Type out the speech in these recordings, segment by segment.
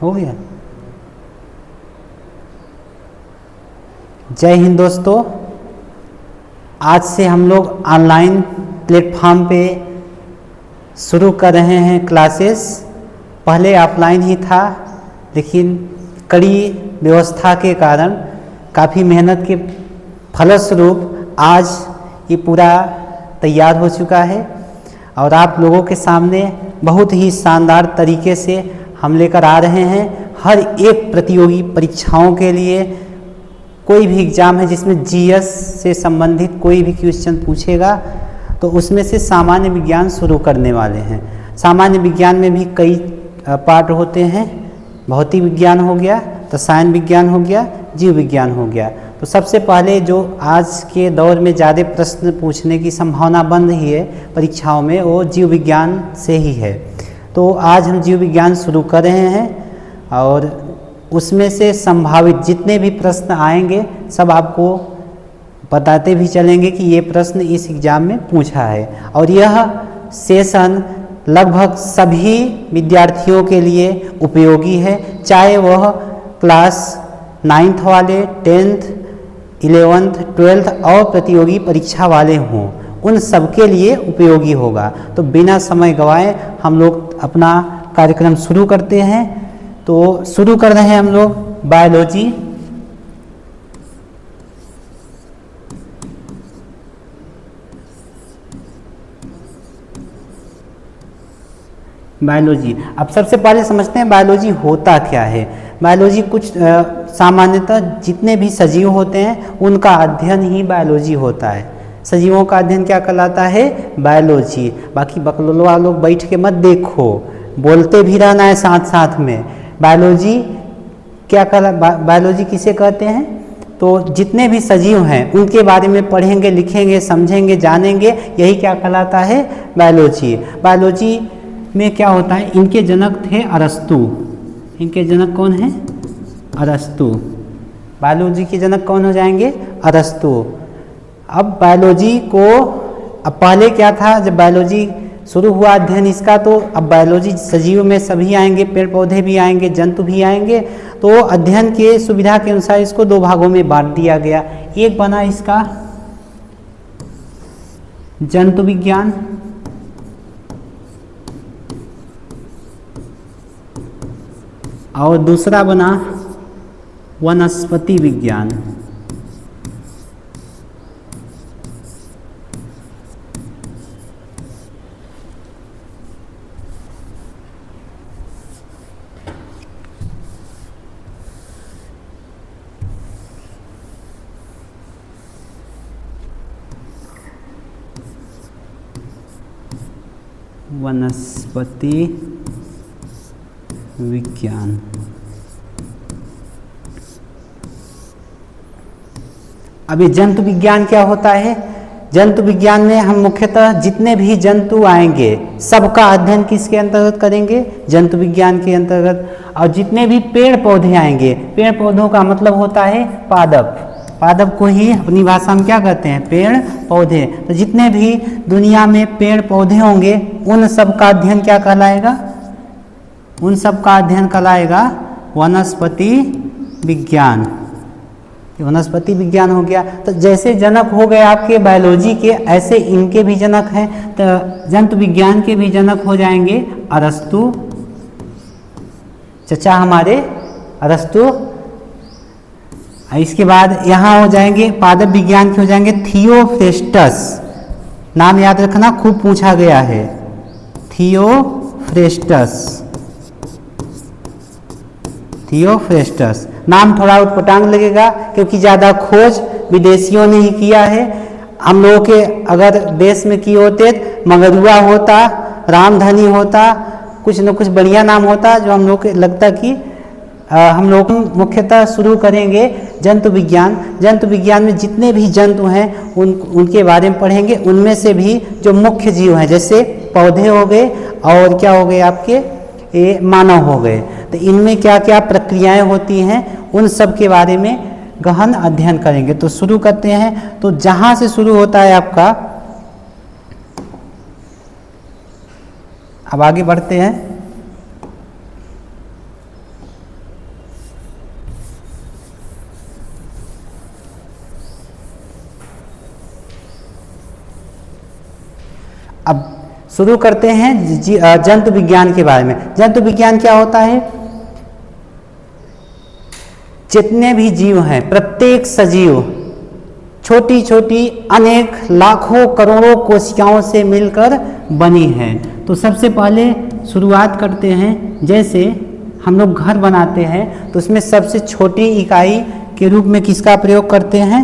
हो गया। जय हिंद दोस्तों, आज से हम लोग ऑनलाइन प्लेटफॉर्म पे शुरू कर रहे हैं क्लासेस। पहले ऑफलाइन ही था, लेकिन कड़ी व्यवस्था के कारण काफ़ी मेहनत के फलस्वरूप आज ये पूरा तैयार हो चुका है और आप लोगों के सामने बहुत ही शानदार तरीके से हम लेकर आ रहे हैं। हर एक प्रतियोगी परीक्षाओं के लिए कोई भी एग्ज़ाम है जिसमें जीएस से संबंधित कोई भी क्वेश्चन पूछेगा तो उसमें से सामान्य विज्ञान शुरू करने वाले हैं। सामान्य विज्ञान में भी कई पार्ट होते हैं। भौतिक विज्ञान हो गया, रसायन विज्ञान हो गया, जीव विज्ञान हो गया। तो सबसे पहले जो आज के दौर में ज़्यादा प्रश्न पूछने की संभावना बन रही है परीक्षाओं में, वो जीव विज्ञान से ही है। तो आज हम जीव विज्ञान शुरू कर रहे हैं और उसमें से संभावित जितने भी प्रश्न आएंगे सब आपको बताते भी चलेंगे कि ये प्रश्न इस एग्ज़ाम में पूछा है। और यह सेशन लगभग सभी विद्यार्थियों के लिए उपयोगी है, चाहे वह क्लास 9th वाले, 10th, 11th, 12th और प्रतियोगी परीक्षा वाले हों, उन सबके लिए उपयोगी होगा। तो बिना समय गंवाए हम लोग अपना कार्यक्रम शुरू करते हैं। तो शुरू कर रहे हैं हम लोग बायोलॉजी। बायोलॉजी, अब सबसे पहले समझते हैं बायोलॉजी होता क्या है। बायोलॉजी कुछ सामान्यतः जितने भी सजीव होते हैं उनका अध्ययन ही बायोलॉजी होता है। सजीवों का अध्ययन क्या कहलाता है? बायोलॉजी। बाकी बकलोलवा लोग बैठ के मत देखो, बोलते भी रहना है साथ साथ में। बायोलॉजी क्या बायोलॉजी किसे कहते हैं? तो जितने भी सजीव हैं उनके बारे में पढ़ेंगे, लिखेंगे, समझेंगे, जानेंगे, यही क्या कहलाता है? बायोलॉजी। बायोलॉजी में क्या होता है? इनके जनक थे अरस्तु। इनके जनक कौन हैं? अरस्तु। बायोलॉजी के जनक कौन हो जाएंगे? अरस्तु। अब बायोलॉजी को, अब पहले क्या था, जब बायोलॉजी शुरू हुआ अध्ययन इसका, तो अब बायोलॉजी सजीव में सभी आएंगे, पेड़ पौधे भी आएंगे, जंतु भी आएंगे। तो अध्ययन के सुविधा के अनुसार इसको दो भागों में बांट दिया गया। एक बना इसका जंतु विज्ञान, और दूसरा बना वनस्पति विज्ञान। वनस्पति विज्ञान। अभी जंतु विज्ञान क्या होता है? जंतु विज्ञान में हम मुख्यतः जितने भी जंतु आएंगे सबका अध्ययन किसके अंतर्गत करेंगे? जंतु विज्ञान के अंतर्गत। और जितने भी पेड़ पौधे आएंगे, पेड़ पौधों का मतलब होता है पादप। पादप को ही अपनी भाषा में क्या कहते हैं? पेड़ पौधे। तो जितने भी दुनिया में पेड़ पौधे होंगे उन सब का अध्ययन क्या कहलाएगा? उन सब का अध्ययन कहलाएगा वनस्पति विज्ञान। वनस्पति विज्ञान हो गया। तो जैसे जनक हो गए आपके बायोलॉजी के, ऐसे इनके भी जनक हैं। तो जंतु विज्ञान के भी जनक हो जाएंगे अरस्तु, चचा हमारे अरस्तु। इसके बाद यहाँ हो जाएंगे पादप विज्ञान के, हो जाएंगे थियोफ्रेस्टस। नाम याद रखना, खूब पूछा गया है। थियोफ्रेस्टस। थियोफ्रेस्टस नाम थोड़ा उटपटांग लगेगा क्योंकि ज़्यादा खोज विदेशियों ने ही किया है। हम लोगों के अगर देश में किए होते मगरुआ होता, रामधनी होता, कुछ न कुछ बढ़िया नाम होता जो हम लोग को लगता कि हम लोग मुख्यतः शुरू करेंगे जंतु विज्ञान। जंतु विज्ञान में जितने भी जंतु हैं उनके बारे में पढ़ेंगे। उनमें से भी जो मुख्य जीव हैं, जैसे पौधे हो गए और क्या हो गए आपके, ये मानव हो गए। तो इनमें क्या क्या प्रक्रियाएं होती हैं उन सब के बारे में गहन अध्ययन करेंगे। तो शुरू करते हैं। तो जहाँ से शुरू होता है आपका, अब आगे बढ़ते हैं। अब शुरू करते हैं जंतु विज्ञान के बारे में। जंतु विज्ञान क्या होता है? जितने भी जीव हैं, प्रत्येक सजीव छोटी छोटी अनेक लाखों करोड़ों कोशिकाओं से मिलकर बनी है। तो सबसे पहले शुरुआत करते हैं, जैसे हम लोग घर बनाते हैं तो उसमें सबसे छोटी इकाई के रूप में किसका प्रयोग करते हैं?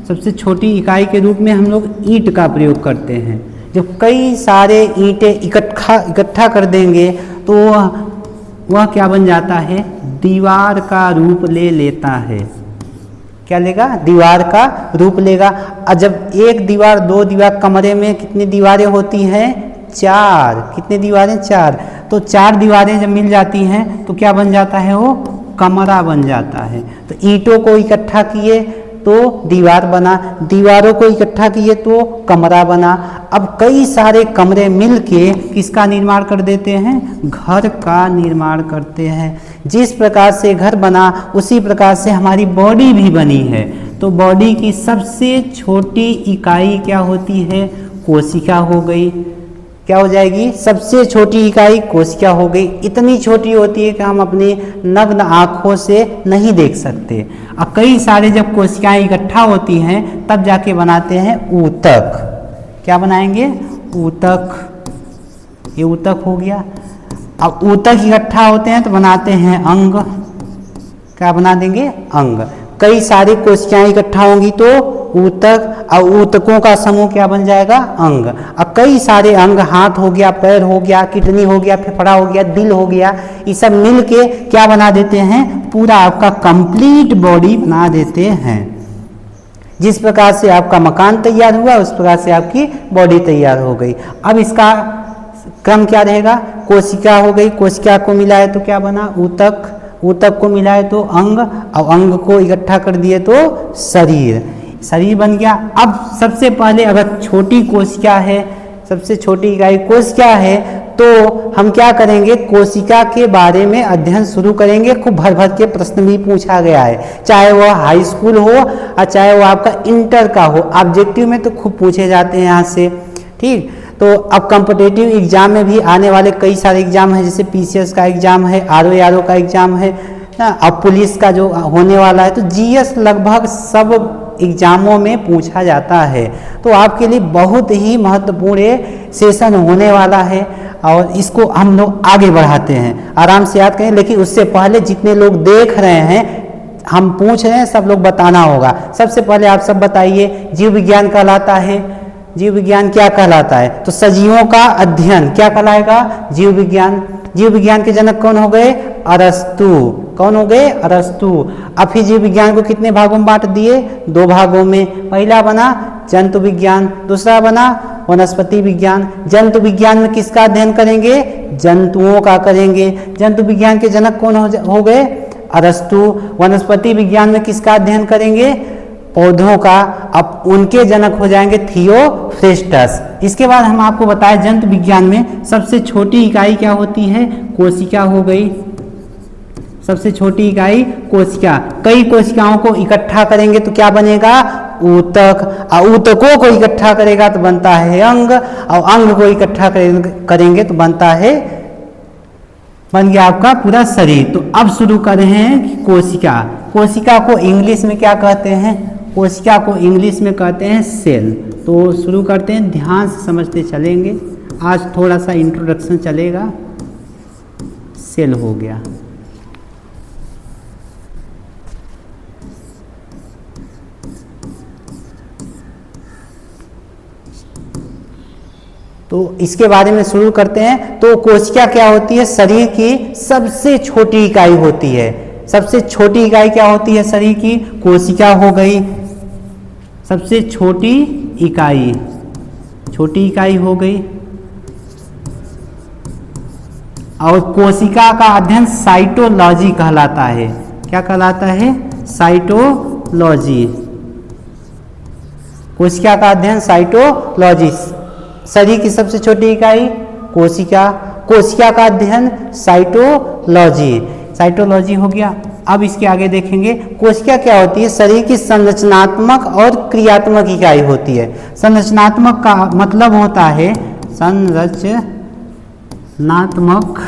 सबसे छोटी इकाई के रूप में हम लोग ईंट का प्रयोग करते हैं। जब कई सारे ईंटें इकट्ठा कर देंगे तो वह क्या बन जाता है? दीवार का रूप ले लेता है। क्या लेगा? दीवार का रूप लेगा। और जब एक दीवार, दो दीवार, कमरे में कितनी दीवारें होती हैं? 4। कितनी दीवारें? 4। तो 4 दीवारें जब मिल जाती हैं तो क्या बन जाता है? वो कमरा बन जाता है। तो ईंटों को इकट्ठा किए तो दीवार बना, दीवारों को इकट्ठा किए तो कमरा बना। अब कई सारे कमरे मिलके किसका निर्माण कर देते हैं? घर का निर्माण करते हैं। जिस प्रकार से घर बना उसी प्रकार से हमारी बॉडी भी बनी है। तो बॉडी की सबसे छोटी इकाई क्या होती है? कोशिका हो गई। क्या हो जाएगी? सबसे छोटी इकाई कोशिका हो गई। इतनी छोटी होती है कि हम अपनी नग्न आँखों से नहीं देख सकते। और कई सारे जब कोशिकाएं इकट्ठा होती हैं तब जाके बनाते हैं ऊतक। क्या बनाएंगे? ऊतक। ये ऊतक हो गया। अब ऊतक इकट्ठा होते हैं तो बनाते हैं अंग। क्या बना देंगे? अंग। कई सारी कोशिकाएं इकट्ठा होंगी तो ऊतक, और ऊतकों का समूह क्या बन जाएगा? अंग। अब कई सारे अंग, हाथ हो गया, पैर हो गया, किडनी हो गया, फेफड़ा हो गया, दिल हो गया, ये सब मिलके क्या बना देते हैं? पूरा आपका कंप्लीट बॉडी बना देते हैं। जिस प्रकार से आपका मकान तैयार हुआ उस प्रकार से आपकी बॉडी तैयार हो गई। अब इसका क्रम क्या रहेगा? कोशिका हो गई, कोशिका को मिलाए तो क्या बना? ऊतक, ऊतक को मिलाए तो अंग, और अंग को इकट्ठा कर दिए तो शरीर, शरीर बन गया। अब सबसे पहले अगर छोटी कोशिका है, सबसे छोटी इकाई कोशिका है, तो हम क्या करेंगे? कोशिका के बारे में अध्ययन शुरू करेंगे। खूब भर भर के प्रश्न भी पूछा गया है, चाहे वह हाई स्कूल हो और चाहे वह आपका इंटर का हो। ऑब्जेक्टिव में तो खूब पूछे जाते हैं यहाँ से। ठीक, तो अब कॉम्पिटिटिव एग्जाम में भी आने वाले कई सारे एग्जाम हैं, जैसे पीसीएस का एग्जाम है, आरओ का एग्जाम है ना, अब पुलिस का जो होने वाला है, तो जीएस लगभग सब एग्जामों में पूछा जाता है। तो आपके लिए बहुत ही महत्वपूर्ण सेशन होने वाला है और इसको हम लोग आगे बढ़ाते हैं। आराम से याद करें, लेकिन उससे पहले जितने लोग देख रहे हैं, हम पूछ रहे हैं, सब लोग बताना होगा। सबसे पहले आप सब बताइए, जीव विज्ञान कहलाता है। जीव विज्ञान क्या कहलाता है? तो सजीवों का अध्ययन क्या कहलाएगा? जीव विज्ञान। जीव विज्ञान के जनक कौन हो गए? अरस्तु। कौन हो गए? अरस्तु। अब फिर जीव विज्ञान को कितने भागों में बांट दिए? 2 भागों में। पहला बना जंतु विज्ञान, दूसरा बना वनस्पति विज्ञान। जंतु विज्ञान में किसका अध्ययन करेंगे? जंतुओं का करेंगे। जंतु विज्ञान के जनक कौन हो गए? अरस्तु। वनस्पति विज्ञान में किसका अध्ययन करेंगे? पौधों का। अब उनके जनक हो जाएंगे थियोफ्रेस्टस। इसके बाद हम आपको बताएं, जंतु विज्ञान में सबसे छोटी इकाई क्या होती है? कोशिका हो गई। सबसे छोटी इकाई कोशिका। कई कोशिकाओं को इकट्ठा करेंगे तो क्या बनेगा? ऊतक। और ऊतकों को इकट्ठा करेगा तो बनता है अंग, और अंग को इकट्ठा करेंगे तो बन गया आपका पूरा शरीर। तो अब शुरू कर रहे हैं कोशिका। कोशिका को इंग्लिश में क्या कहते हैं? कोशिका को इंग्लिश में कहते हैं सेल। तो शुरू करते हैं, ध्यान से समझते चलेंगे। आज थोड़ा सा इंट्रोडक्शन चलेगा। सेल हो गया। तो इसके बारे में शुरू करते हैं। तो कोशिका क्या होती है? शरीर की सबसे छोटी इकाई होती है। सबसे छोटी इकाई क्या होती है शरीर की? कोशिका हो गई सबसे छोटी इकाई। छोटी इकाई हो गई। और कोशिका का अध्ययन साइटोलॉजी कहलाता है। क्या कहलाता है? साइटोलॉजी। कोशिका का अध्ययन साइटोलॉजी। शरीर की सबसे छोटी इकाई कोशिका। कोशिका का अध्ययन साइटोलॉजी। साइटोलॉजी हो गया। अब इसके आगे देखेंगे, कोशिका क्या होती है? शरीर की संरचनात्मक और क्रियात्मक इकाई होती है। संरचनात्मक का मतलब होता है, संरचनात्मक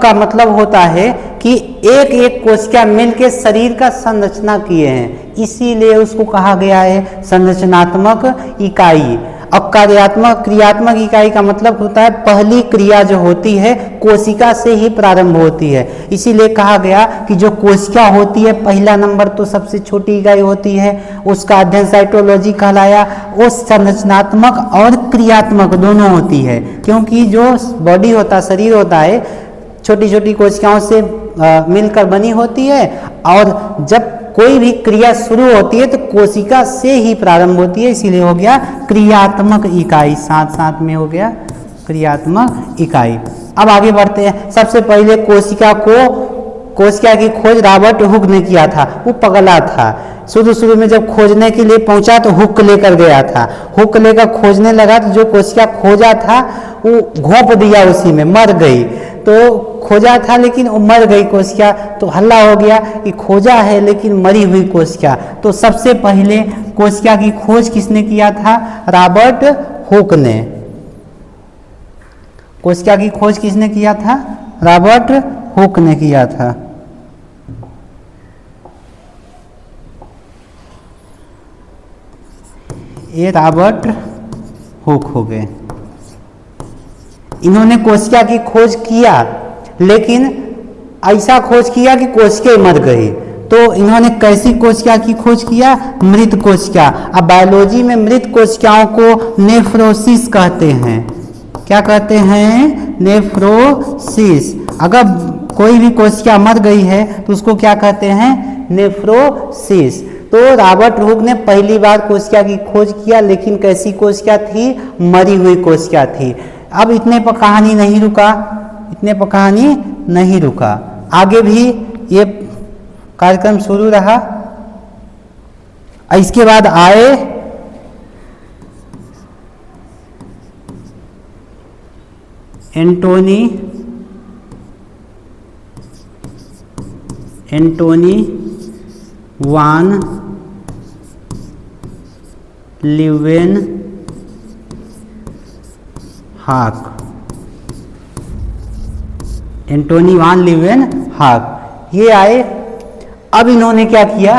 का मतलब होता है कि एक एक कोशिका मिलकर शरीर का संरचना किए हैं, इसीलिए उसको कहा गया है संरचनात्मक इकाई। अब क्रियात्मक इकाई का मतलब होता है पहली क्रिया जो होती है कोशिका से ही प्रारंभ होती है, इसीलिए कहा गया कि जो कोशिका होती है पहला नंबर तो सबसे छोटी इकाई होती है, उसका अध्ययन साइटोलॉजी कहलाया। वो संरचनात्मक और क्रियात्मक दोनों होती है, क्योंकि जो बॉडी होता है, शरीर होता है, छोटी छोटी कोशिकाओं से मिलकर बनी होती है, और जब कोई भी क्रिया शुरू होती है तो कोशिका से ही प्रारंभ होती है, इसीलिए हो गया क्रियात्मक इकाई, साथ साथ में हो गया क्रियात्मक इकाई। अब आगे बढ़ते हैं। सबसे पहले कोशिका की खोज रॉबर्ट हुक ने किया था। वो पगला था, शुरू में जब खोजने के लिए पहुंचा तो हुक लेकर गया था। हुक लेकर खोजने लगा तो जो कोशिका खोजा था वो घोंप दिया, उसी में मर गई। तो खोजा था लेकिन वो मर गई कोशिका, तो हल्ला हो गया कि खोजा है लेकिन मरी हुई कोशिका। तो सबसे पहले कोशिका की खोज किसने किया था? रॉबर्ट हुक ने। कोशिका की खोज किसने किया था? रॉबर्ट हुक ने किया था। ये रॉबर्ट हुक हो गए। इन्होंने कोशिका की खोज किया, लेकिन ऐसा खोज किया कि कोशिका मर गई। तो इन्होंने कैसी कोशिका की खोज किया? मृत कोशिका। अब बायोलॉजी में मृत कोशिकाओं को नेफ्रोसिस कहते हैं। क्या कहते हैं? नेफ्रोसिस। अगर कोई भी कोशिका मर गई है तो उसको क्या कहते हैं? नेफ्रोसिस। तो रॉबर्ट हुक ने पहली बार कोशिका की खोज किया, लेकिन कैसी कोशिका थी? मरी हुई कोशिका थी। अब इतने पर कहानी नहीं रुका, आगे भी ये कार्यक्रम शुरू रहा। इसके बाद आए एंटोनी वान लीवेनहॉक। एंटोनी वान लीवेनहॉक ये आए। अब इन्होंने क्या किया?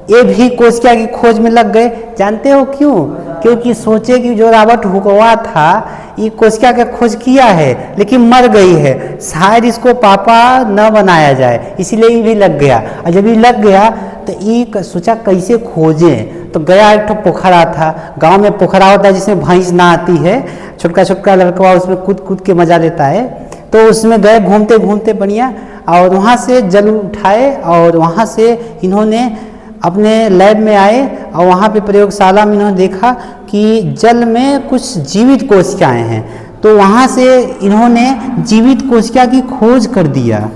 ये भी कोशिका की खोज में लग गए। जानते हो क्यों? क्योंकि सोचे कि जो रॉबर्ट हुकवा था ये कोशिका का खोज किया है लेकिन मर गई है, शायद इसको पापा न बनाया जाए, इसीलिए ये भी लग गया। और जब ये लग गया तो ये सोचा कैसे खोजें। तो गया, एक तो पोखरा था, गांव में पोखरा होता है जिसमें भैंस ना आती है, छोटका लड़का उसमें कूद के मजा लेता है। तो उसमें गए घूमते घूमते बढ़िया, और वहाँ से जल उठाए, और वहाँ से इन्होंने अपने लैब में आए, और वहाँ पे प्रयोगशाला में इन्होंने देखा कि जल में कुछ जीवित कोशिकाएं हैं। तो वहाँ से इन्होंने जीवित कोशिका की खोज कर दिया।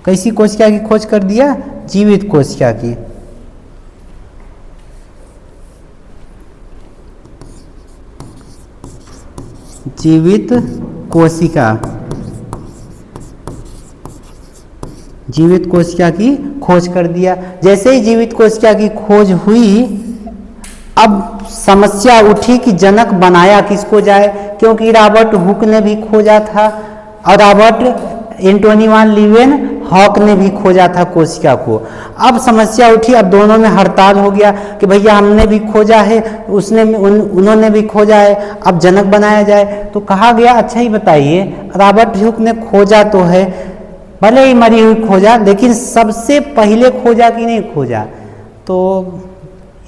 कैसी कोशिका की खोज कर दिया? जीवित कोशिका की। जीवित कोशिका की खोज कर दिया। जैसे ही जीवित कोशिका की खोज हुई, अब समस्या उठी कि जनक बनाया किसको जाए, क्योंकि रॉबर्ट हुक ने भी खोजा था और एंटोनी वान लीवेनहॉक ने भी खोजा था कोशिका को। अब समस्या उठी, अब दोनों में हड़ताल हो गया कि भैया हमने भी खोजा है, उन्होंने भी खोजा है, अब जनक बनाया जाए। तो कहा गया अच्छा ही बताइए, रॉबर्ट हुक ने खोजा तो है, भले ही मरी हुई खोजा, लेकिन सबसे पहले खोजा कि नहीं खोजा? तो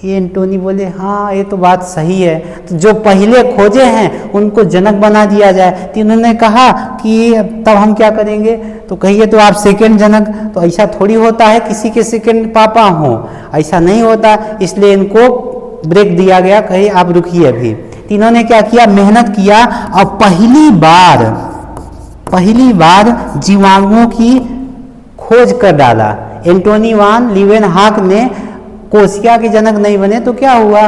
ये एंटोनी बोले हाँ ये तो बात सही है, तो जो पहले खोजे हैं उनको जनक बना दिया जाए। तो इन्होंने कहा कि तब हम क्या करेंगे? तो कहिए तो आप सेकंड जनक। तो ऐसा थोड़ी होता है किसी के सेकंड पापा हो, ऐसा नहीं होता, इसलिए इनको ब्रेक दिया गया, कहिए आप रुकिए अभी। तो इन्होंने क्या किया? मेहनत किया, और पहली बार जीवाणुओं की खोज कर डाला। एंटोनी वान लीवेनहॉक ने कोशिका के जनक नहीं बने तो क्या हुआ,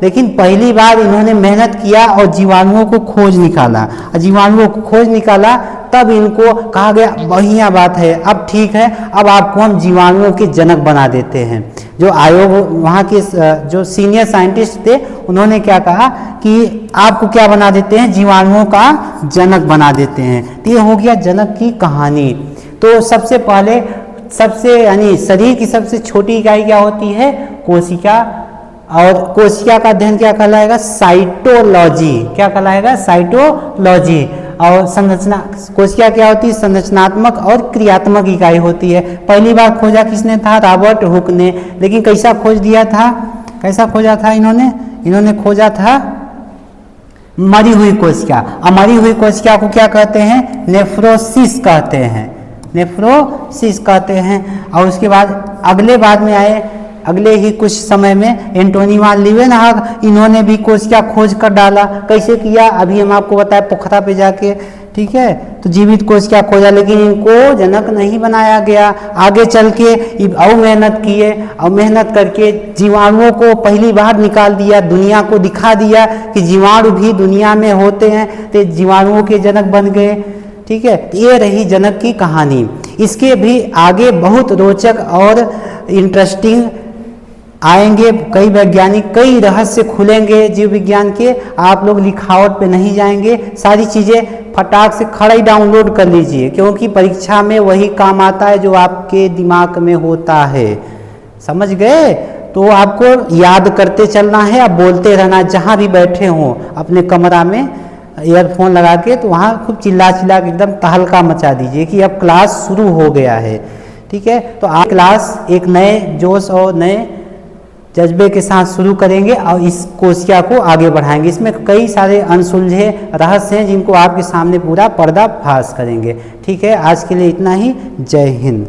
लेकिन पहली बार इन्होंने मेहनत किया और जीवाणुओं को खोज निकाला, और जीवाणुओं को खोज निकाला तब इनको कहा गया बढ़िया बात है, अब ठीक है, अब आपको हम जीवाणुओं के जनक बना देते हैं। जो आयोग वहाँ के जो सीनियर साइंटिस्ट थे उन्होंने क्या कहा कि आपको क्या बना देते हैं, जीवाणुओं का जनक बना देते हैं। तो ये हो गया जनक की कहानी। तो सबसे पहले यानी शरीर की सबसे छोटी इकाई क्या होती है, कोशिका। और कोशिका का अध्ययन क्या कहलाएगा, साइटोलॉजी। क्या कहलाएगा, साइटोलॉजी। और संरचना, कोशिका क्या होती है, संरचनात्मक और क्रियात्मक इकाई होती है। पहली बार खोजा किसने था, रॉबर्ट हुक ने। लेकिन कैसा खोज दिया था, कैसा खोजा था इन्होंने खोजा था मरी हुई कोशिका। और मरी हुई कोशिका को क्या कहते हैं, नेफ्रोसिस कहते हैं, नेफ्रोसिस कहते हैं। और उसके बाद बाद में आए, अगले ही कुछ समय में एंटोनी वान लीवेनहॉग, इन्होंने भी कोशिका खोज कर डाला। कैसे किया, अभी हम आपको बताया, पोखरा पे जाके, ठीक है। तो जीवित कोशिका खोजा, लेकिन इनको जनक नहीं बनाया गया। आगे चल के और मेहनत किए, और मेहनत करके जीवाणुओं को पहली बार निकाल दिया, दुनिया को दिखा दिया कि जीवाणु भी दुनिया में होते हैं। तो जीवाणुओं के जनक बन गए, ठीक है। ये रही जनक की कहानी। इसके भी आगे बहुत रोचक और इंटरेस्टिंग आएंगे, कई वैज्ञानिक, कई रहस्य खुलेंगे जीव विज्ञान के। आप लोग लिखावट पे नहीं जाएंगे, सारी चीज़ें फटाक से खड़ा ही डाउनलोड कर लीजिए, क्योंकि परीक्षा में वही काम आता है जो आपके दिमाग में होता है। समझ गए? तो आपको याद करते चलना है, अब बोलते रहना, जहाँ भी बैठे हों अपने कमरा में ईयरफोन लगा के, तो वहाँ खूब चिल्ला चिल्ला के एकदम तहलका मचा दीजिए कि अब क्लास शुरू हो गया है, ठीक है। तो आज क्लास एक नए जोश और नए जज्बे के साथ शुरू करेंगे और इस कोशिका को आगे बढ़ाएंगे। इसमें कई सारे अनसुलझे रहस्य हैं जिनको आपके सामने पूरा पर्दाफाश करेंगे, ठीक है। आज के लिए इतना ही। जय हिंद।